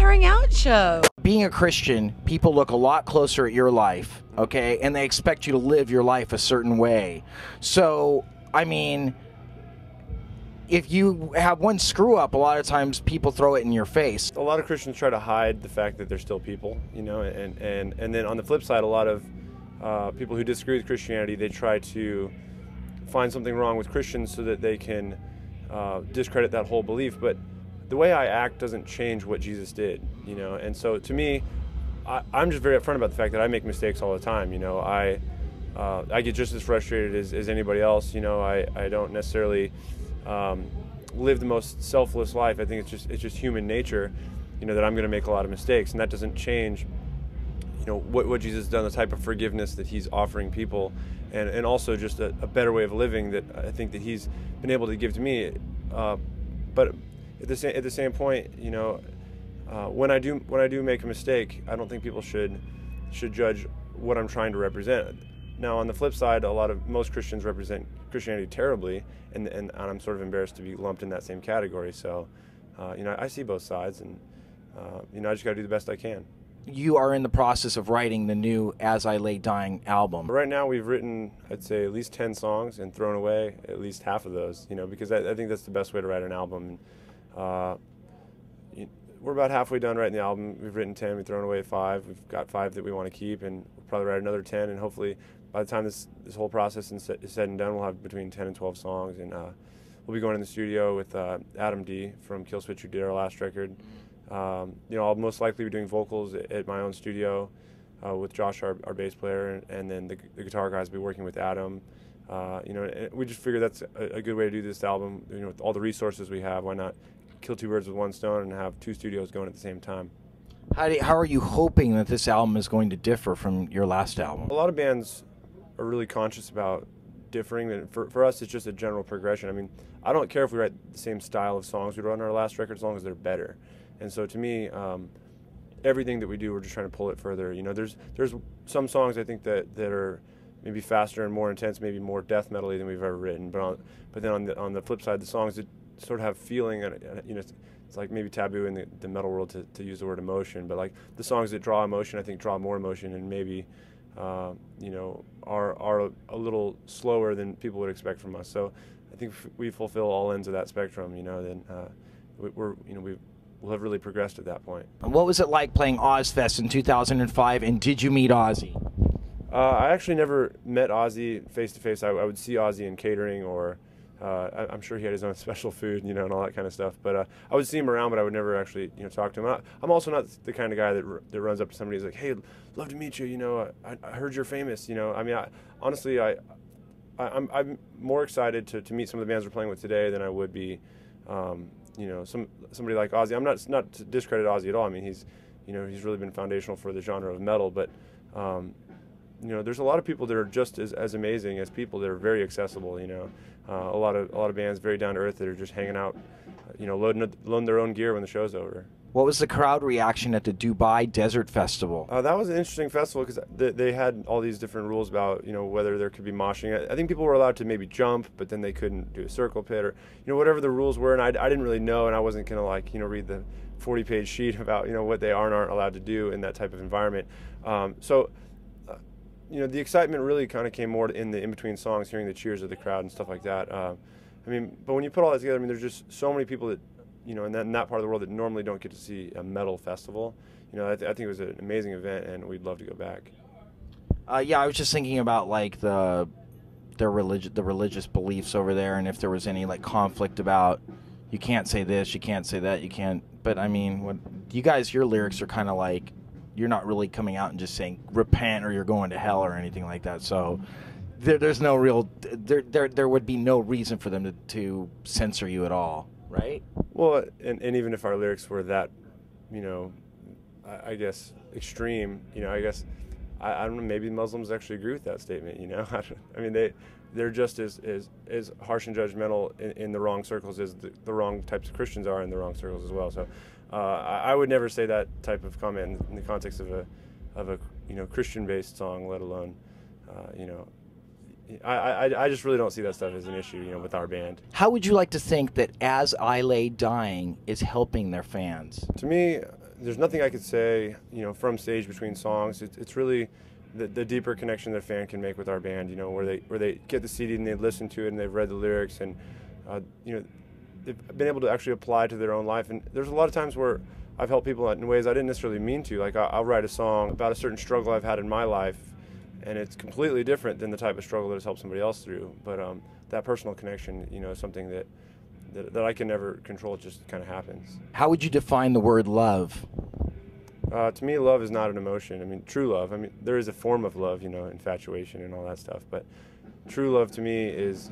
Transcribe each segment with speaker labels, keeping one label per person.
Speaker 1: airing out show.
Speaker 2: Being a Christian, people look a lot closer at your life, okay? And they expect you to live your life a certain way. So, I mean, if you have one screw up, a lot of times people throw it in your face.
Speaker 3: A lot of Christians try to hide the fact that they're still people, you know, and then on the flip side, a lot of people who disagree with Christianity, they try to find something wrong with Christians so that they can discredit that whole belief. But the way I act doesn't change what Jesus did, you know. And so to me, I'm just very upfront about the fact that I make mistakes all the time. You know, I get just as frustrated as anybody else. You know, I don't necessarily live the most selfless life. I think it's just human nature, you know, that I'm going to make a lot of mistakes, and that doesn't change, you know, what Jesus has done, the type of forgiveness that he's offering people, and also just a better way of living that I think that he's been able to give to me. But at the same point, you know, when I do make a mistake, I don't think people should judge what I'm trying to represent. Now, on the flip side, most Christians represent Christianity terribly, and I'm sort of embarrassed to be lumped in that same category. So, you know, I see both sides, and you know, I just got to do the best I can.
Speaker 2: You are in the process of writing the new As I Lay Dying album.
Speaker 3: Right now, we've written, I'd say, at least 10 songs and thrown away at least half of those. You know, because I think that's the best way to write an album. We're about halfway done writing the album. We've written 10, we've thrown away 5. We've got 5 that we want to keep, and we'll probably write another 10. And hopefully, by the time this whole process is said and done, we'll have between 10 and 12 songs. And we'll be going in the studio with Adam D from Killswitch, who did our last record. You know, I'll most likely be doing vocals at my own studio with Josh, our bass player, and then the guitar guys will be working with Adam. You know, and we just figured that's a good way to do this album. You know, with all the resources we have, why not kill 2 birds with 1 stone and have 2 studios going at the same time?
Speaker 2: How are you hoping that this album is going to differ from your last album?
Speaker 3: A lot of bands are really conscious about differing, and for us, it's just a general progression. I mean, I don't care if we write the same style of songs we wrote on our last record as long as they're better. And so to me, everything that we do, we're just trying to pull it further. You know, there's some songs I think that are maybe faster and more intense, maybe more death metal-y than we've ever written. But then on the flip side, the songs that sort of have feeling, and you know, it's like maybe taboo in the metal world to use the word emotion. But like the songs that draw emotion, I think draw more emotion, and maybe you know, are a little slower than people would expect from us. So I think if we fulfill all ends of that spectrum, you know, then we'll have really progressed at that point.
Speaker 2: What was it like playing Ozfest in 2005, and did you meet Ozzy?
Speaker 3: I actually never met Ozzy face to face. I would see Ozzy in catering, or I'm sure he had his own special food, you know, and all that kind of stuff. But I would see him around, but I would never actually, you know, talk to him. I'm also not the kind of guy that runs up to somebody and is like, "Hey, love to meet you. You know, I heard you're famous." You know, I mean, honestly, I'm more excited to meet some of the bands we're playing with today than I would be, you know, somebody like Ozzy. I'm not to discredit Ozzy at all. I mean, he's really been foundational for the genre of metal, but you know, there's a lot of people that are just as amazing as people that are very accessible. You know, a lot of bands very down to earth that are just hanging out, you know, loading their own gear when the show's over.
Speaker 2: What was the crowd reaction at the Dubai Desert Festival?
Speaker 3: That was an interesting festival because they had all these different rules about, you know, whether there could be moshing. I think people were allowed to maybe jump, but then they couldn't do a circle pit, or, you know, whatever the rules were. And I didn't really know, and I wasn't gonna, like, you know, read the 40-page sheet about, you know, what they are and aren't allowed to do in that type of environment. You know, the excitement really kind of came more in the in-between songs, hearing the cheers of the crowd and stuff like that. I mean, but when you put all that together, I mean, there's just so many people that, you know, in that part of the world that normally don't get to see a metal festival. You know, I think it was an amazing event, and we'd love to go back.
Speaker 2: Yeah, I was just thinking about like the religious beliefs over there, and if there was any like conflict about you can't say this, you can't say that, you can't. But I mean, your lyrics are kind of like, you're not really coming out and just saying repent or you're going to hell or anything like that. So there's no real there would be no reason for them to censor you at all, right?
Speaker 3: Well, and even if our lyrics were that, you know, I guess extreme, you know, I guess I don't know, maybe Muslims actually agree with that statement, you know. I mean, they're just as harsh and judgmental in the wrong circles as the wrong types of Christians are in the wrong circles as well. So I would never say that type of comment in the context of a you know, Christian-based song, let alone you know. I just really don't see that stuff as an issue, you know, with our band.
Speaker 2: How would you like to think that As I Lay Dying is helping their fans?
Speaker 3: To me, there's nothing I could say, from stage between songs. It's really the deeper connection that a fan can make with our band, where they get the CD and they listen to it and they've read the lyrics and, they've been able to actually apply to their own life. And there's a lot of times where I've helped people in ways I didn't necessarily mean to. Like I'll write a song about a certain struggle I've had in my life, and it's completely different than the type of struggle that has helped somebody else through. But that personal connection, is something that I can never control. It just kind of happens.
Speaker 2: How would you define the word love?
Speaker 3: To me, love is not an emotion. I mean, true love. I mean, there is a form of love, infatuation and all that stuff. But true love to me is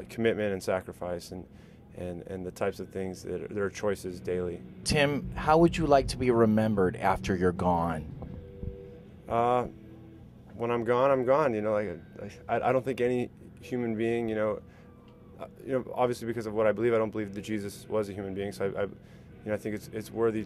Speaker 3: commitment and sacrifice and the types of things that there are choices daily.
Speaker 2: Tim, how would you like to be remembered after you're gone?
Speaker 3: When I'm gone, I'm gone. I don't think any human being, obviously because of what I believe, I don't believe that Jesus was a human being. So I think it's worthy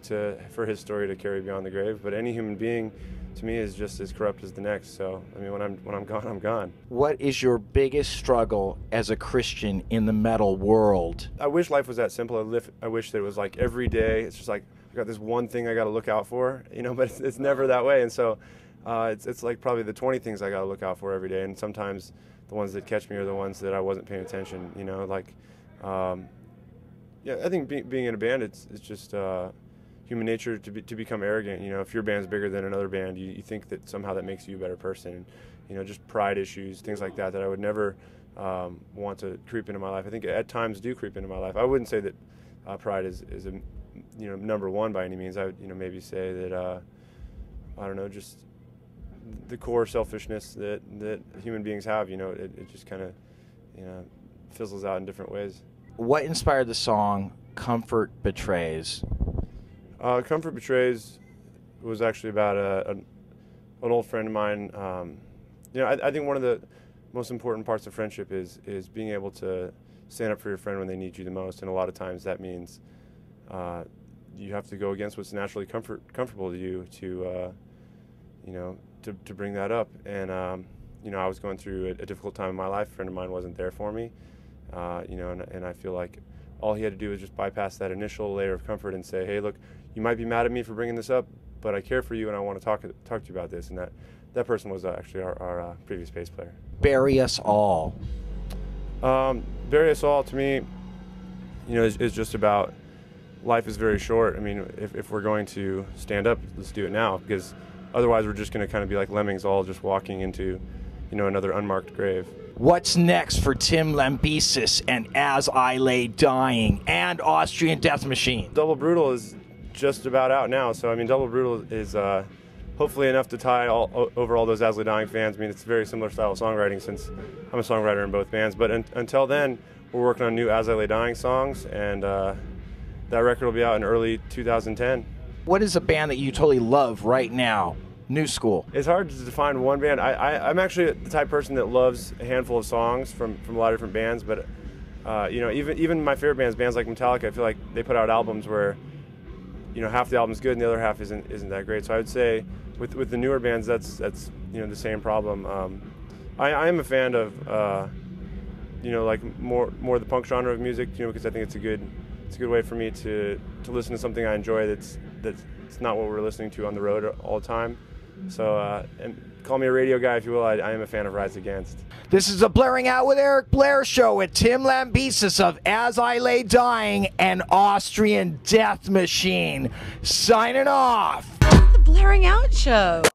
Speaker 3: for his story to carry beyond the grave. But any human being, to me, is just as corrupt as the next. So I mean, when I'm gone, I'm gone.
Speaker 2: What is your biggest struggle as a Christian in the metal world?
Speaker 3: I wish life was that simple. I wish that it was like every day. It's just like I got this one thing I got to look out for, But it's never that way. And so it's like probably the 20 things I got to look out for every day. And sometimes the ones that catch me are the ones that I wasn't paying attention. I think being in a band, it's just human nature to become arrogant. If your band's bigger than another band, you think that somehow that makes you a better person. Just pride issues, things like that I would never want to creep into my life. I think at times do creep into my life. I wouldn't say that pride is a number one by any means. I would maybe say that I don't know, just the core selfishness that human beings have. It just kind of fizzles out in different ways.
Speaker 2: What inspired the song Comfort Betrays?
Speaker 3: Comfort Betrays was actually about an old friend of mine. I think one of the most important parts of friendship is being able to stand up for your friend when they need you the most. And a lot of times that means you have to go against what's naturally comfortable to you to bring that up. And I was going through a difficult time in my life. A friend of mine wasn't there for me. And I feel like all he had to do was just bypass that initial layer of comfort and say, hey, look, you might be mad at me for bringing this up, but I care for you and I want to talk to you about this. And that person was actually our previous bass player.
Speaker 2: Bury Us All.
Speaker 3: Bury Us All, to me, is just about life is very short. I mean, if we're going to stand up, let's do it now, because otherwise we're just going to kind of be like lemmings all just walking into, another unmarked grave.
Speaker 2: What's next for Tim Lambesis and As I Lay Dying and Austrian Death Machine?
Speaker 3: Double Brutal is just about out now, so I mean, Double Brutal is hopefully enough to tie over all those As I Lay Dying fans. I mean, it's a very similar style of songwriting since I'm a songwriter in both bands. But until then, we're working on new As I Lay Dying songs, and that record will be out in early 2010.
Speaker 2: What is a band that you totally love right now? New school.
Speaker 3: It's hard to define one band. I'm actually the type of person that loves a handful of songs from a lot of different bands, but even my favorite bands like Metallica, I feel like they put out albums where half the album's good and the other half isn't that great. So I would say with the newer bands, that's the same problem. I am a fan of like more the punk genre of music, because I think it's a good way for me to listen to something I enjoy that's not what we're listening to on the road all the time. So, and call me a radio guy if you will. I am a fan of Rise Against.
Speaker 2: This is a Blairing Out with Eric Blair show with Tim Lambesis of As I Lay Dying and Austrian Death Machine. Signing off.
Speaker 1: The Blairing Out show.